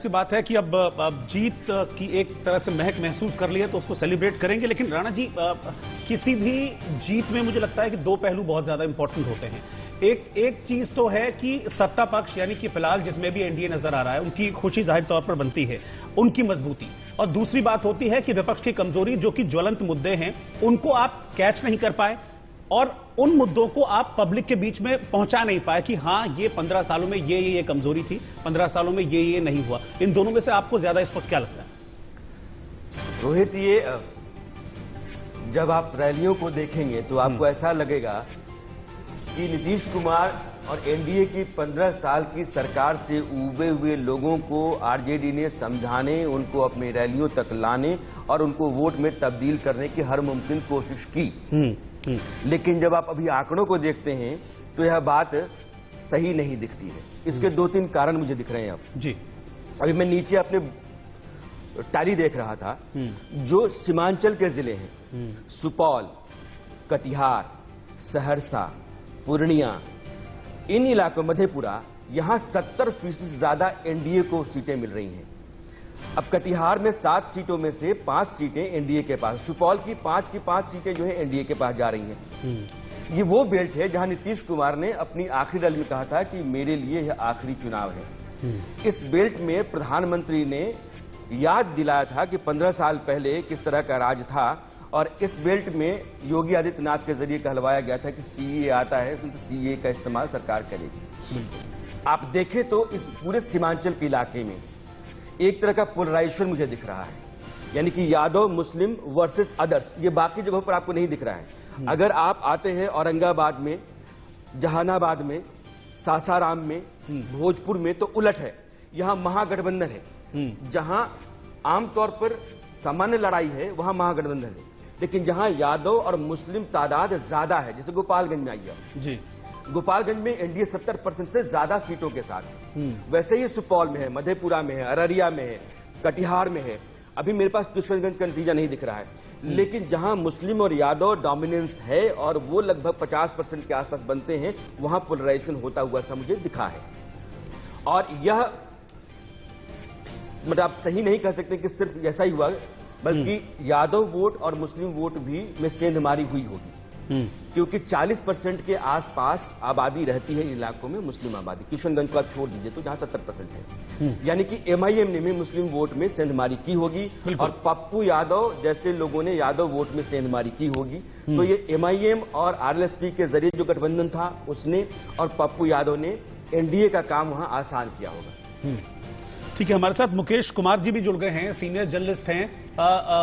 सी बात है कि अब जीत की एक तरह से महक महसूस कर ली है तो उसको सेलिब्रेट करेंगे। लेकिन राणा जी, किसी भी जीत में मुझे लगता है कि दो पहलू बहुत ज्यादा इंपॉर्टेंट होते हैं। एक चीज तो है कि सत्ता पक्ष यानी कि फिलहाल जिसमें भी एनडीए नजर आ रहा है उनकी खुशी जाहिर तौर पर बनती है, उनकी मजबूती। और दूसरी बात होती है कि विपक्ष की कमजोरी, जो कि ज्वलंत मुद्दे हैं, उनको आप कैच नहीं कर पाए और उन मुद्दों को आप पब्लिक के बीच में पहुंचा नहीं पाए कि हाँ, ये 15 सालों में ये कमजोरी थी, 15 सालों में ये नहीं हुआ। इन दोनों में से आपको ज्यादा इस वक्त क्या लगता है? रोहित, ये जब आप रैलियों को देखेंगे तो आपको ऐसा लगेगा कि नीतीश कुमार और एनडीए की 15 साल की सरकार से उबे हुए लोगों को आरजेडी ने समझाने, उनको अपनी रैलियों तक लाने और उनको वोट में तब्दील करने की हर मुमकिन कोशिश की। लेकिन जब आप अभी आंकड़ों को देखते हैं तो यह बात सही नहीं दिखती है। इसके 2-3 कारण मुझे दिख रहे हैं। अब जी, अभी मैं नीचे अपने टैली देख रहा था। जो सीमांचल के जिले हैं, सुपौल, कटिहार, सहरसा, पूर्णिया, इन इलाकों, मधेपुरा, यहां 70% से ज्यादा एनडीए को सीटें मिल रही हैं। अब कटिहार में 7 सीटों में से 5 सीटें एनडीए के पास, सुपौल की 5 की 5 सीटें जो है एनडीए के पास जा रही हैं। ये वो बेल्ट है जहां नीतीश कुमार ने अपनी आखिरी रैली में कहा था कि मेरे लिए यह आखिरी चुनाव है। इस बेल्ट में प्रधानमंत्री ने याद दिलाया था कि 15 साल पहले किस तरह का राज था और इस बेल्ट में योगी आदित्यनाथ के जरिए कहलवाया गया था कि सीए आता है तो सीए का इस्तेमाल सरकार करेगी। आप देखें तो इस पूरे सीमांचल के इलाके में एक तरह का पोलराइजेशन मुझे दिख रहा है, यानी कि यादव मुस्लिम वर्सेस अदर्स। ये बाकी जगहों पर आपको नहीं दिख रहा है। अगर आप आते हैं औरंगाबाद में, जहानाबाद में, सासाराम में, भोजपुर में, तो उलट है। यहां महागठबंधन है। जहां आमतौर पर सामान्य लड़ाई है वहां महागठबंधन है, लेकिन जहां यादव और मुस्लिम तादाद ज्यादा है, जैसे गोपालगंज में आइए जी, गोपालगंज में एनडीए 70% से ज्यादा सीटों के साथ है। वैसे ही सुपौल में है, मधेपुरा में है, अररिया में है, कटिहार में है। अभी मेरे पास किशनगंज का नतीजा नहीं दिख रहा है, लेकिन जहां मुस्लिम और यादव डोमिनेंस है और वो लगभग 50% के आसपास बनते हैं, वहां पोलराइजेशन होता हुआ सा मुझे दिखा है। और यह मतलब आप सही नहीं कह सकते कि सिर्फ ऐसा ही हुआ, बल्कि यादव वोट और मुस्लिम वोट भी में सेंधमारी हुई होगी, क्योंकि 40% के आसपास आबादी रहती है इलाकों में, मुस्लिम आबादी। किशनगंज को आप छोड़ दीजिए तो जहां 70% है, यानी कि एमआईएम ने भी मुस्लिम वोट में सेंधमारी की होगी और पप्पू यादव जैसे लोगों ने यादव वोट में सेंधमारी की होगी। तो ये एमआईएम और आरएलएसपी के जरिए जो गठबंधन था उसने और पप्पू यादव ने एनडीए का काम वहां आसान किया होगा। ठीक है, हमारे साथ मुकेश कुमार जी भी जुड़ गए हैं, सीनियर जर्नलिस्ट हैं।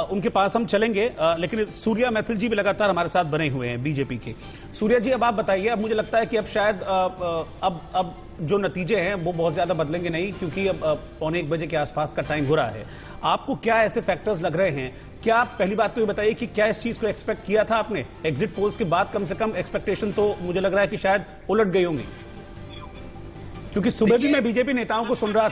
उनके पास हम चलेंगे, लेकिन सूर्या मैथिल जी भी लगातार हमारे साथ बने हुए हैं बीजेपी के। सूर्या जी, अब आप बताइए। अब मुझे लगता है कि अब शायद अब जो नतीजे हैं वो बहुत ज्यादा बदलेंगे नहीं, क्योंकि अब 1:15 बजे के आसपास का टाइम हो रहा है। आपको क्या ऐसे फैक्टर्स लग रहे हैं? क्या पहली बात तो ये बताइए कि क्या इस चीज को एक्सपेक्ट किया था आपने? एग्जिट पोल्स के बाद कम से कम एक्सपेक्टेशन तो मुझे लग रहा है कि शायद उलट गई होंगी, क्योंकि सुबह भी मैं बीजेपी नेताओं को सुन रहा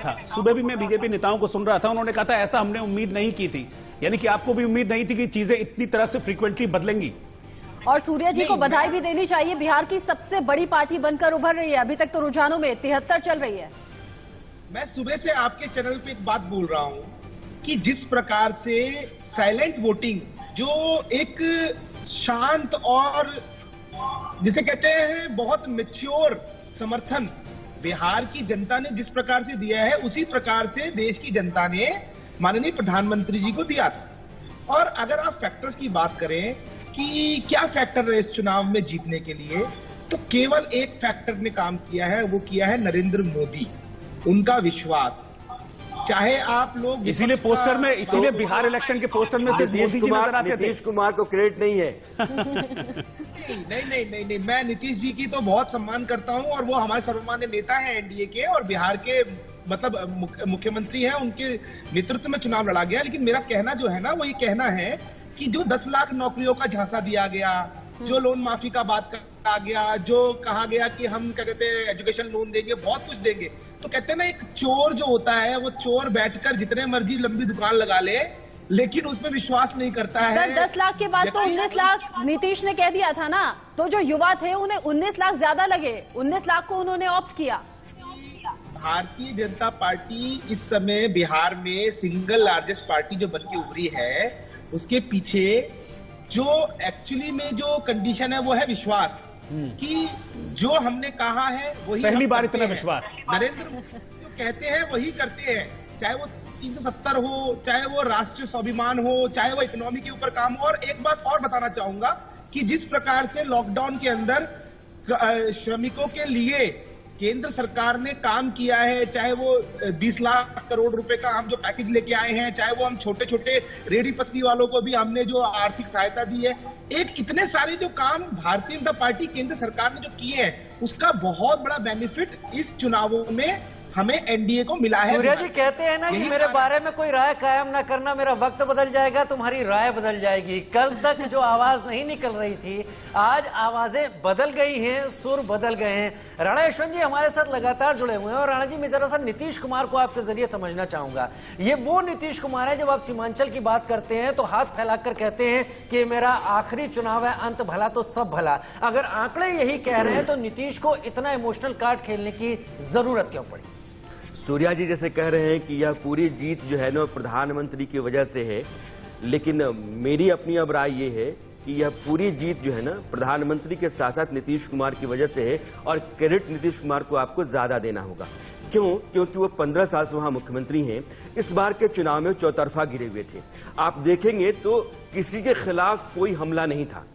था, उन्होंने कहा था ऐसा हमने उम्मीद नहीं की थी। यानी कि आपको भी उम्मीद नहीं थी कि चीजें इतनी तरह से फ्रीक्वेंटली बदलेंगी। और सूर्या जी को बधाई भी देनी चाहिए, बिहार की सबसे बड़ी पार्टी बनकर उभर रही है। अभी तक तो रुझानों में 73 चल रही है। मैं सुबह से आपके चैनल पे एक बात बोल रहा हूं कि जिस प्रकार से साइलेंट वोटिंग, जो एक शांत और जिसे कहते हैं बहुत मैच्योर समर्थन बिहार की जनता ने जिस प्रकार से दिया है, उसी प्रकार से देश की जनता ने माननीय प्रधानमंत्री जी को दिया था। और अगर आप फैक्टर्स की बात करें कि क्या फैक्टर है इस चुनाव में जीतने के लिए, तो केवल एक फैक्टर ने काम किया है, वो किया है नरेंद्र मोदी, उनका विश्वास। चाहे आप लोग इसीलिए पोस्टर में, इसीलिए बिहार इलेक्शन के पोस्टर में सिर्फ मोदी जी नजर आते थे। नीतीश कुमार को क्रेडिट नहीं है। नहीं, मैं नीतीश जी की तो बहुत सम्मान करता हूं और वो हमारे सर्वमान्य नेता हैं एनडीए के और बिहार के मतलब मुख्यमंत्री हैं, उनके नेतृत्व में चुनाव लड़ा गया। लेकिन मेरा कहना जो है ना, वो ये कहना है कि जो 10 लाख नौकरियों का झांसा दिया गया, जो लोन माफी का बात कहा गया, जो कहा गया कि हम क्या कहते हैं एजुकेशन लोन देंगे, बहुत कुछ देंगे, तो कहते हैं ना एक चोर जो होता है वो चोर बैठकर जितने मर्जी लंबी दुकान लगा ले, लेकिन उसमें विश्वास नहीं करता है। सर 10 लाख के बाद तो 19 लाख नीतीश ने कह दिया था ना, तो जो युवा थे उन्हें 19 लाख ज्यादा लगे, 19 लाख को उन्होंने ऑप्ट किया। भारतीय जनता पार्टी इस समय बिहार में सिंगल लार्जेस्ट पार्टी जो बन के उभरी है, उसके पीछे जो एक्चुअली में जो कंडीशन है वो है विश्वास कि जो हमने कहा है वही पहली बार करते इतना हैं। विश्वास। नरेंद्र मोदी जो कहते हैं वही करते हैं, चाहे वो 370 हो, चाहे वो राष्ट्रीय स्वाभिमान हो, चाहे वो इकोनॉमी के ऊपर काम हो। और एक बात और बताना चाहूंगा कि जिस प्रकार से लॉकडाउन के अंदर श्रमिकों के लिए केंद्र सरकार ने काम किया है, चाहे वो 20 लाख करोड़ रुपए का हम जो पैकेज लेके आए हैं, चाहे वो हम छोटे छोटे रेहड़ी पसरी वालों को भी हमने जो आर्थिक सहायता दी है, एक इतने सारे जो काम भारतीय जनता पार्टी केंद्र सरकार ने जो किए हैं, उसका बहुत बड़ा बेनिफिट इस चुनावों में हमें एनडीए को मिला है। सूर्या जी कहते हैं ना कि मेरे बारे में कोई राय कायम ना करना, मेरा वक्त बदल जाएगा, तुम्हारी राय बदल जाएगी। कल तक जो आवाज नहीं निकल रही थी, आज आवाजें बदल गई हैं, सुर बदल गए हैं। राणा यशवंत जी हमारे साथ लगातार जुड़े हुए हैं। और राणा जी, मैं दरअसल नीतीश कुमार को आपके जरिए समझना चाहूंगा। ये वो नीतीश कुमार है, जब आप सीमांचल की बात करते हैं तो हाथ फैलाकर कहते हैं कि मेरा आखिरी चुनाव है, अंत भला तो सब भला। अगर आंकड़े यही कह रहे हैं तो नीतीश को इतना इमोशनल कार्ड खेलने की जरूरत क्यों पड़ी? सूर्या जी जैसे कह रहे हैं कि यह पूरी जीत जो है ना प्रधानमंत्री की वजह से है, लेकिन मेरी अपनी अब राय ये है कि यह पूरी जीत जो है ना प्रधानमंत्री के साथ साथ नीतीश कुमार की वजह से है। और क्रेडिट नीतीश कुमार को आपको ज्यादा देना होगा। क्यों? क्योंकि वो 15 साल से वहां मुख्यमंत्री हैं। इस बार के चुनाव में चौतरफा गिरे हुए थे। आप देखेंगे तो किसी के खिलाफ कोई हमला नहीं था।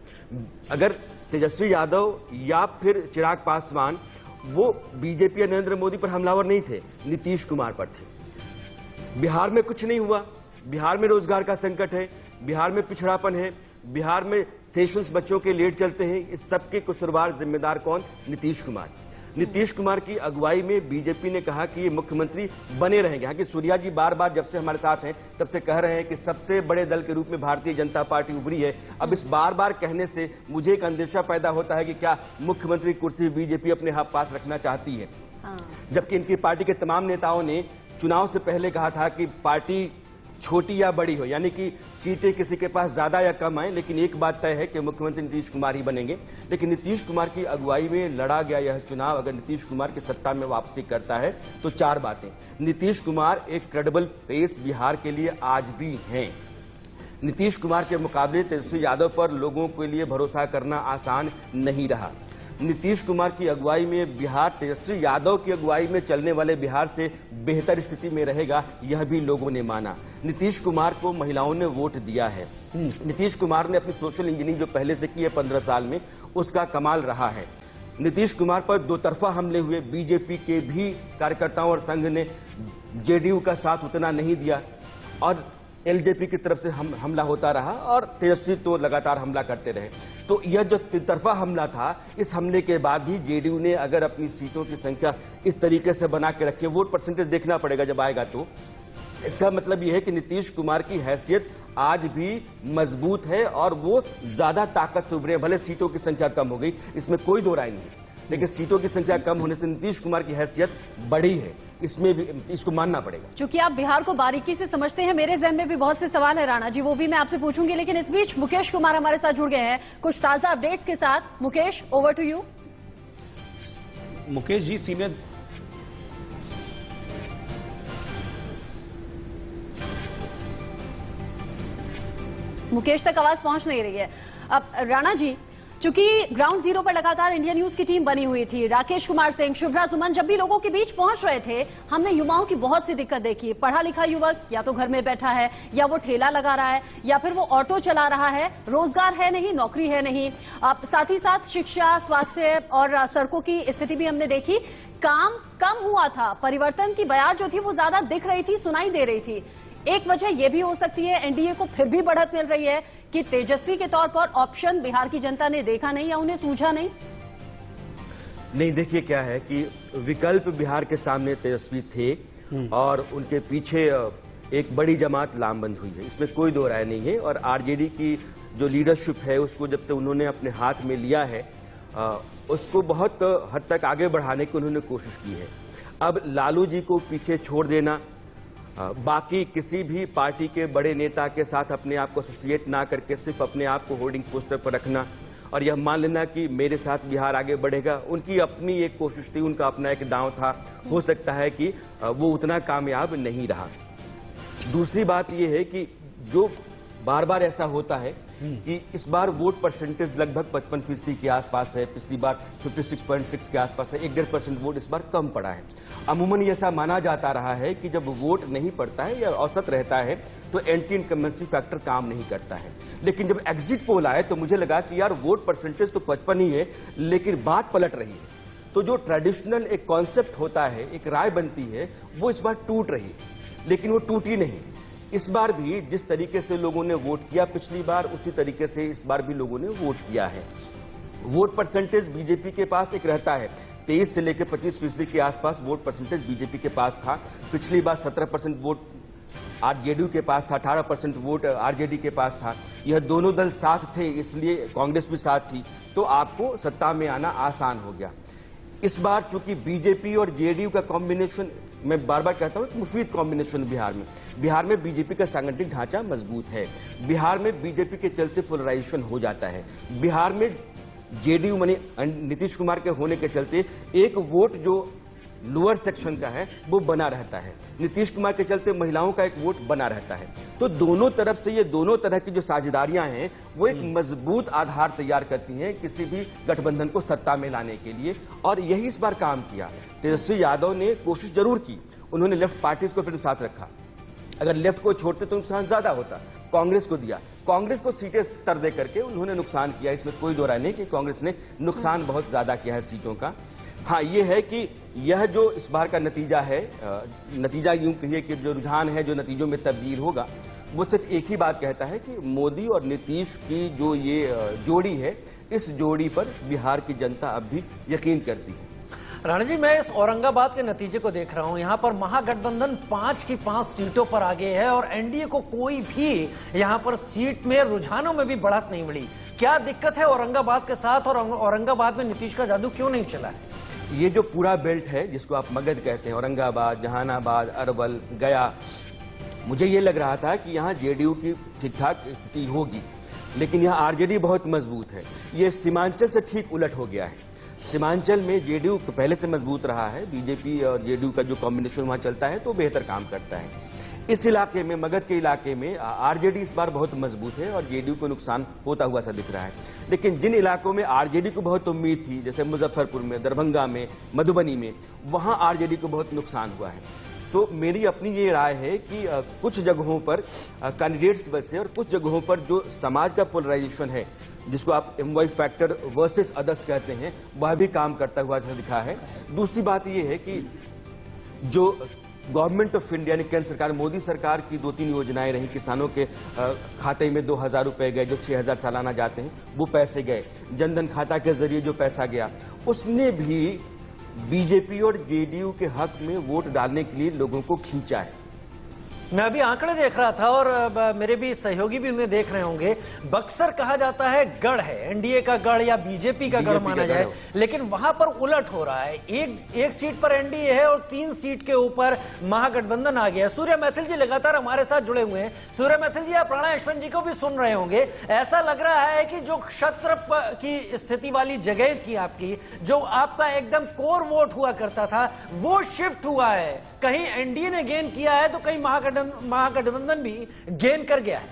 अगर तेजस्वी यादव या फिर चिराग पासवान वो बीजेपी या नरेंद्र मोदी पर हमलावर नहीं थे, नीतीश कुमार पर थे। बिहार में कुछ नहीं हुआ। बिहार में रोजगार का संकट है, बिहार में पिछड़ापन है, बिहार में सेशंस बच्चों के लेट चलते हैं। इस सबके कसूरवार जिम्मेदार कौन? नीतीश कुमार। नीतीश कुमार की अगुवाई में बीजेपी ने कहा कि ये मुख्यमंत्री बने रहेंगे। हालांकि सूर्या जी बार बार जब से हमारे साथ हैं तब से कह रहे हैं कि सबसे बड़े दल के रूप में भारतीय जनता पार्टी उभरी है। अब इस बार बार कहने से मुझे एक अंदेशा पैदा होता है कि क्या मुख्यमंत्री कुर्सी बीजेपी अपने पास रखना चाहती है। जबकि इनकी पार्टी के तमाम नेताओं ने चुनाव से पहले कहा था कि पार्टी छोटी या बड़ी हो, यानी कि सीटें किसी के पास ज्यादा या कम आए, लेकिन एक बात तय है कि मुख्यमंत्री नीतीश कुमार ही बनेंगे। लेकिन नीतीश कुमार की अगुवाई में लड़ा गया यह चुनाव अगर नीतीश कुमार की सत्ता में वापसी करता है तो 4 बातें। नीतीश कुमार एक क्रेडिबल फेस बिहार के लिए आज भी हैं। नीतीश कुमार के मुकाबले तेजस्वी यादव पर लोगों के लिए भरोसा करना आसान नहीं रहा। नीतीश कुमार की अगुवाई में बिहार तेजस्वी यादव की अगुवाई में चलने वाले बिहार से बेहतर स्थिति में रहेगा, यह भी लोगों ने माना। नीतीश कुमार को महिलाओं ने वोट दिया है। नीतीश कुमार ने अपनी सोशल इंजीनियरिंग जो पहले से की है 15 साल में, उसका कमाल रहा है। नीतीश कुमार पर 2 तरफा हमले हुए। बीजेपी के भी कार्यकर्ताओं और संघ ने जेडीयू का साथ उतना नहीं दिया और एलजेपी की तरफ से हमला होता रहा और तेजस्वी तो लगातार हमला करते रहे। तो यह जो तिरफा हमला था, इस हमले के बाद भी जेडीयू ने अगर अपनी सीटों की संख्या इस तरीके से बना के रखी है, वोट परसेंटेज देखना पड़ेगा जब आएगा, तो इसका मतलब यह है कि नीतीश कुमार की हैसियत आज भी मजबूत है और वो ज्यादा ताकत से उभरे। भले सीटों की संख्या कम हो गई, इसमें कोई दो राय नहीं, लेकिन सीटों की संख्या कम होने से नीतीश कुमार की हैसियत बढ़ी है, इसमें भी इसको मानना पड़ेगा। चूंकि आप बिहार को बारीकी से समझते हैं, मेरे जहन में भी बहुत से सवाल है राणा जी, वो भी मैं आपसे पूछूंगी, लेकिन इस बीच मुकेश कुमार हमारे साथ जुड़ गए हैं कुछ ताजा अपडेट्स के साथ। Mukesh, over to you. Mukesh ji, senior Mukesh तक आवाज पहुंच नहीं रही है। अब राणा जी, चूंकि ग्राउंड जीरो पर लगातार इंडिया न्यूज की टीम बनी हुई थी, राकेश कुमार सिंह, शुभ्रा सुमन जब भी लोगों के बीच पहुंच रहे थे, हमने युवाओं की बहुत सी दिक्कत देखी। पढ़ा लिखा युवक या तो घर में बैठा है, या वो ठेला लगा रहा है, या फिर वो ऑटो चला रहा है, रोजगार है नहीं, नौकरी है नहीं। साथ ही साथ शिक्षा, स्वास्थ्य और सड़कों की स्थिति भी हमने देखी। काम कम हुआ था, परिवर्तन की बयार जो थी वो ज्यादा दिख रही थी, सुनाई दे रही थी। एक वजह यह भी हो सकती है एनडीए को फिर भी बढ़त मिल रही है कि तेजस्वी के तौर पर ऑप्शन बिहार की जनता ने देखा नहीं या उन्हें सूझा नहीं। नहीं, देखिए क्या है कि विकल्प बिहार के सामने तेजस्वी थे और उनके पीछे एक बड़ी जमात लामबंद हुई है, इसमें कोई दो राय नहीं है। और आरजेडी की जो लीडरशिप है उसको जब से उन्होंने अपने हाथ में लिया है, उसको बहुत हद तक आगे बढ़ाने की उन्होंने कोशिश की है। अब लालू जी को पीछे छोड़ देना, बाकी किसी भी पार्टी के बड़े नेता के साथ अपने आप को एसोसिएट ना करके सिर्फ अपने आप को होर्डिंग पोस्टर पर रखना और यह मान लेना कि मेरे साथ बिहार आगे बढ़ेगा, उनकी अपनी एक कोशिश थी, उनका अपना एक दांव था। हो सकता है कि वो उतना कामयाब नहीं रहा। दूसरी बात यह है कि जो बार बार ऐसा होता है कि इस बार वोट परसेंटेज लगभग 55% के आसपास है, पिछली बार 56.6 के आसपास है, 1.5% वोट इस बार कम पड़ा है। अमूमन ऐसा माना जाता रहा है कि जब वोट नहीं पड़ता है या औसत रहता है तो एंटी इनकम्बेंसी फैक्टर काम नहीं करता है। लेकिन जब एग्जिट पोल आए तो मुझे लगा कि यार वोट परसेंटेज तो 55 ही है, लेकिन बात पलट रही है। तो जो ट्रेडिशनल एक कॉन्सेप्ट होता है, एक राय बनती है, वो इस बार टूट रही है, लेकिन वो टूटी नहीं। इस बार भी जिस तरीके से लोगों ने वोट किया पिछली बार, उसी तरीके से इस बार भी लोगों ने वोट किया है। वोट परसेंटेज बीजेपी के पास एक रहता है, 23 से लेकर 25% के आसपास वोट परसेंटेज बीजेपी के पास था। पिछली बार 17% वोट आरजेडी के पास था, 18% वोट आरजेडी के पास था। यह दोनों दल साथ थे, इसलिए कांग्रेस भी साथ थी, तो आपको सत्ता में आना आसान हो गया। इस बार चूंकि बीजेपी और जेडीयू का कॉम्बिनेशन, मैं बार बार कहता हूं, एक मुफीद कॉम्बिनेशन बिहार में बीजेपी का सांगठनिक ढांचा मजबूत है। बिहार में बीजेपी के चलते पोलराइजेशन हो जाता है। बिहार में जेडीयू माने नीतीश कुमार के होने के चलते एक वोट जो लोअर सेक्शन का है वो बना रहता है। नीतीश कुमार के चलते महिलाओं का एक वोट बना रहता है। तो दोनों तरफ से ये दोनों तरह की जो साझेदारियां हैं वो एक मजबूत आधार तैयार करती हैं किसी भी गठबंधन को सत्ता में लाने के लिए, और यही इस बार काम किया। तेजस्वी यादव ने कोशिश जरूर की, उन्होंने लेफ्ट पार्टीज को अपने साथ रखा। अगर लेफ्ट को छोड़ते तो नुकसान ज्यादा होता, कांग्रेस को दिया, कांग्रेस को सीटें तर दे करके उन्होंने नुकसान किया। इसमें कोई दो राय नहीं कि कांग्रेस ने नुकसान बहुत ज्यादा किया है सीटों का। हाँ, ये है कि यह जो इस बार का नतीजा है, नतीजा यूं कहिए कि जो रुझान है, जो नतीजों में तब्दील होगा, वो सिर्फ एक ही बात कहता है कि मोदी और नीतीश की जो ये जोड़ी है, इस जोड़ी पर बिहार की जनता अब भी यकीन करती है। राणा जी, मैं इस औरंगाबाद के नतीजे को देख रहा हूं। यहां पर महागठबंधन 5 की 5 सीटों पर आगे है और एनडीए को कोई भी यहां पर सीट में, रुझानों में भी बढ़त नहीं मिली। क्या दिक्कत है औरंगाबाद के साथ, और औरंगाबाद में नीतीश का जादू क्यों नहीं चला है? ये जो पूरा बेल्ट है जिसको आप मगध कहते हैं, औरंगाबाद, जहानाबाद, अरवल, गया, मुझे ये लग रहा था कि यहाँ जेडीयू की ठीक ठाक स्थिति होगी, लेकिन यहाँ आरजेडी बहुत मजबूत है। ये सीमांचल से ठीक उलट हो गया है। सीमांचल में जेडीयू पहले से मजबूत रहा है, बीजेपी और जेडीयू का जो कॉम्बिनेशन वहां चलता है तो बेहतर काम करता है। इस इलाके में, मगध के इलाके में आरजेडी इस बार बहुत मजबूत है और जेडीयू को नुकसान होता हुआ सा दिख रहा है। लेकिन जिन इलाकों में आरजेडी को बहुत उम्मीद थी, जैसे मुजफ्फरपुर में, दरभंगा में, मधुबनी में, वहां आरजेडी को बहुत नुकसान हुआ है। तो मेरी अपनी ये राय है कि कुछ जगहों पर कैंडिडेट्स की वजह से और कुछ जगहों पर जो समाज का पोलराइजेशन है, जिसको आप एमवाई फैक्टर वर्सेस अदर्स कहते हैं, वह भी काम करता हुआ दिखा है। दूसरी बात यह है कि जो गवर्नमेंट ऑफ इंडिया यानी केंद्र सरकार, मोदी सरकार की 2-3 योजनाएं रही, किसानों के खाते में 2000 रुपए गए, जो 6000 सालाना जाते हैं वो पैसे गए, जनधन खाता के जरिए जो पैसा गया, उसने भी बीजेपी और जेडीयू के हक में वोट डालने के लिए लोगों को खींचा है। मैं अभी आंकड़े देख रहा था और मेरे भी सहयोगी भी उन्हें देख रहे होंगे। बक्सर कहा जाता है गढ़ है, एनडीए का गढ़ या बीजेपी का गढ़ माना जाए, लेकिन वहां पर उलट हो रहा है। एक सीट पर एनडीए है और 3 सीट के ऊपर महागठबंधन आ गया। सूर्य मैथिल जी लगातार हमारे साथ जुड़े हुए हैं। सूर्य मैथिल जी, आप राणा यशवंत जी को भी सुन रहे होंगे। ऐसा लग रहा है कि जो क्षत्र की स्थिति वाली जगह थी आपकी, जो आपका एकदम कोर वोट हुआ करता था, वो शिफ्ट हुआ है। कहीं एनडीए ने गेन किया है तो कहीं महागठबंधन भी गेन कर गया है।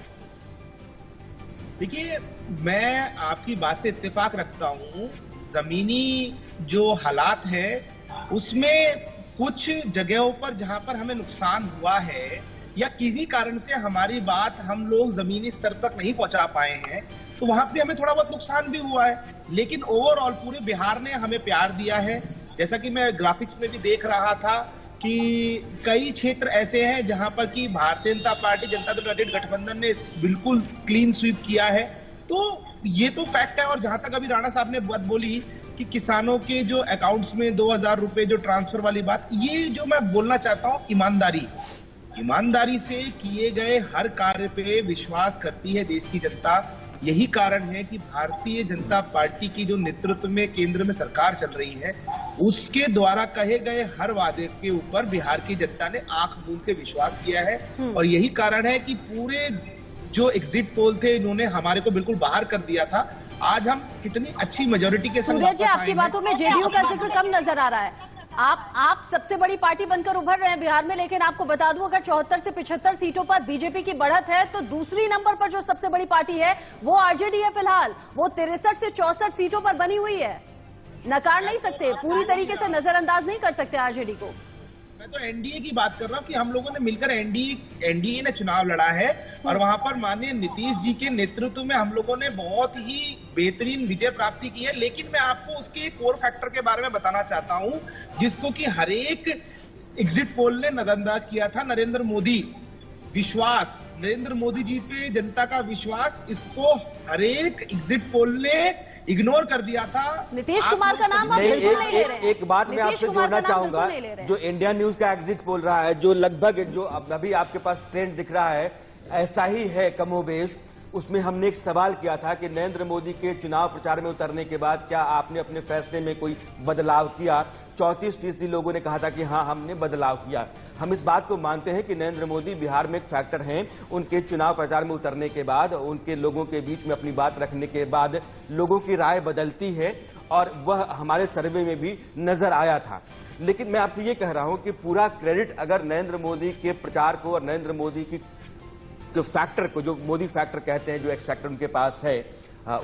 देखिए, मैं आपकी बात से इत्तेफाक रखता हूं। जमीनी जो हालात है उसमें कुछ जगहों पर जहां पर हमें नुकसान हुआ है या किसी कारण से हमारी बात हम लोग जमीनी स्तर तक नहीं पहुंचा पाए हैं, तो वहां पे हमें थोड़ा बहुत नुकसान भी हुआ है। लेकिन ओवरऑल पूरे बिहार ने हमें प्यार दिया है। जैसा कि मैं ग्राफिक्स में भी देख रहा था कि कई क्षेत्र ऐसे हैं जहां पर कि भारतीय जनता पार्टी, जनता दल यूनाइटेड गठबंधन ने बिल्कुल क्लीन स्वीप किया है। तो ये तो फैक्ट है। और जहां तक अभी राणा साहब ने बात बोली कि किसानों के जो अकाउंट्स में 2000 रुपए जो ट्रांसफर वाली बात, ये जो मैं बोलना चाहता हूं, ईमानदारी से किए गए हर कार्य पे विश्वास करती है देश की जनता। यही कारण है कि भारतीय जनता पार्टी की जो नेतृत्व में केंद्र में सरकार चल रही है, उसके द्वारा कहे गए हर वादे के ऊपर बिहार की जनता ने आंख मूंद के विश्वास किया है। और यही कारण है कि पूरे जो एग्जिट पोल थे इन्होंने हमारे को बिल्कुल बाहर कर दिया था। आज हम कितनी अच्छी मेजोरिटी के साथ सूर्य जी, वापस आपकी आए बातों में जेडीयू का जिक्र कम नजर आ रहा है। आप सबसे बड़ी पार्टी बनकर उभर रहे हैं बिहार में, लेकिन आपको बता दूं अगर 74 से 75 सीटों पर बीजेपी की बढ़त है तो दूसरी नंबर पर जो सबसे बड़ी पार्टी है वो आरजेडी है। फिलहाल वो 63 से 64 सीटों पर बनी हुई है। नकार नहीं सकते, पूरी तरीके से नजरअंदाज नहीं कर सकते आरजेडी को। मैं तो एनडीए की बात कर रहा हूं कि हम लोगों ने मिलकर एनडीए ने चुनाव लड़ा है और वहां पर माननीय नीतीश जी के नेतृत्व में हम लोगों ने बहुत ही बेहतरीन विजय प्राप्ति की है। लेकिन मैं आपको उसके एक कोर फैक्टर के बारे में बताना चाहता हूं जिसको कि हर एक एग्जिट पोल ने नजरअंदाज किया था। नरेंद्र मोदी विश्वास, नरेंद्र मोदी जी पे जनता का विश्वास, इसको हर एक एग्जिट पोल ने इग्नोर कर दिया था। नीतीश कुमार का नाम आप बिल्कुल नहीं ले रहे हैं। एक बात मैं आपसे जोड़ना चाहूंगा, जो इंडिया न्यूज का एग्जिट पोल रहा है, जो लगभग जो अभी आपके पास ट्रेंड दिख रहा है ऐसा ही है कमोबेश। उसमें हमने एक सवाल किया था कि नरेंद्र मोदी के चुनाव प्रचार में उतरने के बाद क्या आपने अपने फैसले में कोई बदलाव किया। 34% लोगों ने कहा था कि हाँ हमने बदलाव किया। हम इस बात को मानते हैं कि नरेंद्र मोदी बिहार में एक फैक्टर हैं। उनके चुनाव प्रचार में उतरने के बाद, उनके लोगों के बीच में अपनी बात रखने के बाद लोगों की राय बदलती है और वह हमारे सर्वे में भी नजर आया था। लेकिन मैं आपसे ये कह रहा हूं कि पूरा क्रेडिट अगर नरेंद्र मोदी के प्रचार को और नरेंद्र मोदी की फैक्टर को, जो मोदी फैक्टर कहते हैं, जो एक्स फैक्टर उनके पास है,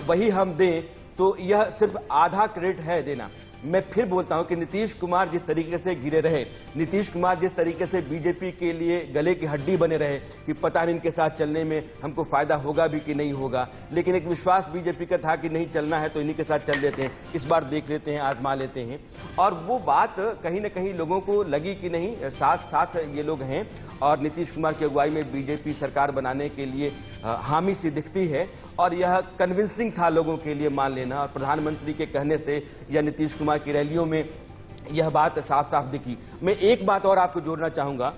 वही हम दें तो यह सिर्फ आधा क्रेडिट है देना। मैं फिर बोलता हूं कि नीतीश कुमार जिस तरीके से घिरे रहे, नीतीश कुमार जिस तरीके से बीजेपी के लिए गले की हड्डी बने रहे कि पता नहीं इनके साथ चलने में हमको फायदा होगा भी कि नहीं होगा, लेकिन एक विश्वास बीजेपी का था कि नहीं चलना है तो इन्हीं के साथ चल लेते हैं, इस बार देख लेते हैं, आजमा लेते हैं। और वो बात कहीं ना कहीं लोगों को लगी कि नहीं, साथ साथ ये लोग हैं और नीतीश कुमार की अगुवाई में बीजेपी सरकार बनाने के लिए हामी सी दिखती है। और यह कन्विंसिंग था लोगों के लिए मान लेना, और प्रधानमंत्री के कहने से या नीतीश कुमार की रैलियों में यह बात साफ साफ दिखी। मैं एक बात और आपको जोड़ना चाहूंगा,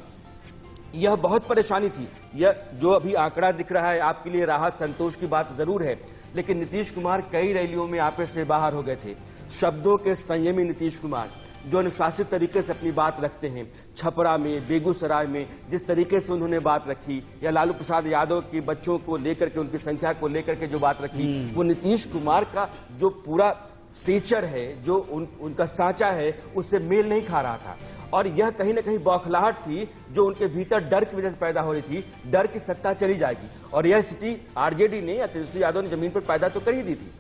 यह बहुत परेशानी थी। यह जो अभी आंकड़ा दिख रहा है आपके लिए राहत संतोष की बात जरूर है, लेकिन नीतीश कुमार कई रैलियों में आपे से बाहर हो गए थे। शब्दों के संयमी नीतीश कुमार जो अनुशासित तरीके से अपनी बात रखते हैं, छपरा में, बेगूसराय में जिस तरीके से उन्होंने बात रखी, या लालू प्रसाद यादव के बच्चों को लेकर के, उनकी संख्या को लेकर के जो बात रखी, वो नीतीश कुमार का जो पूरा स्टेचर है, जो उनका सांचा है, उससे मेल नहीं खा रहा था। और यह कहीं ना कहीं बौखलाहट थी जो उनके भीतर डर की वजह से पैदा हो रही थी, डर की सत्ता चली जाएगी। और यह स्थिति आरजेडी ने या तेजस्वी यादव ने जमीन पर पैदा तो कर ही दी थी।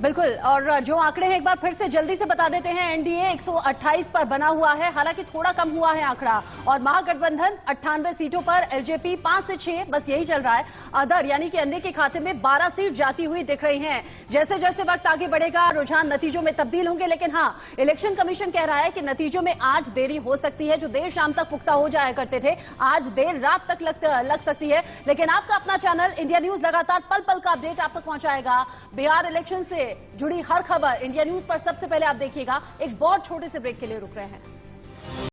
बिल्कुल। और जो आंकड़े हैं एक बार फिर से जल्दी से बता देते हैं। एनडीए 128 पर बना हुआ है, हालांकि थोड़ा कम हुआ है आंकड़ा, और महागठबंधन 98 सीटों पर, एलजेपी 5 से 6, बस यही चल रहा है। अदर यानी कि अन्य के खाते में 12 सीट जाती हुई दिख रही हैं। जैसे जैसे वक्त आगे बढ़ेगा रुझान नतीजों में तब्दील होंगे, लेकिन हाँ, इलेक्शन कमीशन कह रहा है कि नतीजों में आज देरी हो सकती है। जो देर शाम तक पुख्ता हो जाया करते थे, आज देर रात तक लग सकती है। लेकिन आपका अपना चैनल इंडिया न्यूज लगातार पल पल का अपडेट आप तक पहुंचाएगा। बिहार इलेक्शन से जुड़ी हर खबर इंडिया न्यूज पर सबसे पहले आप देखिएगा। एक बहुत छोटे से ब्रेक के लिए रुक रहे हैं।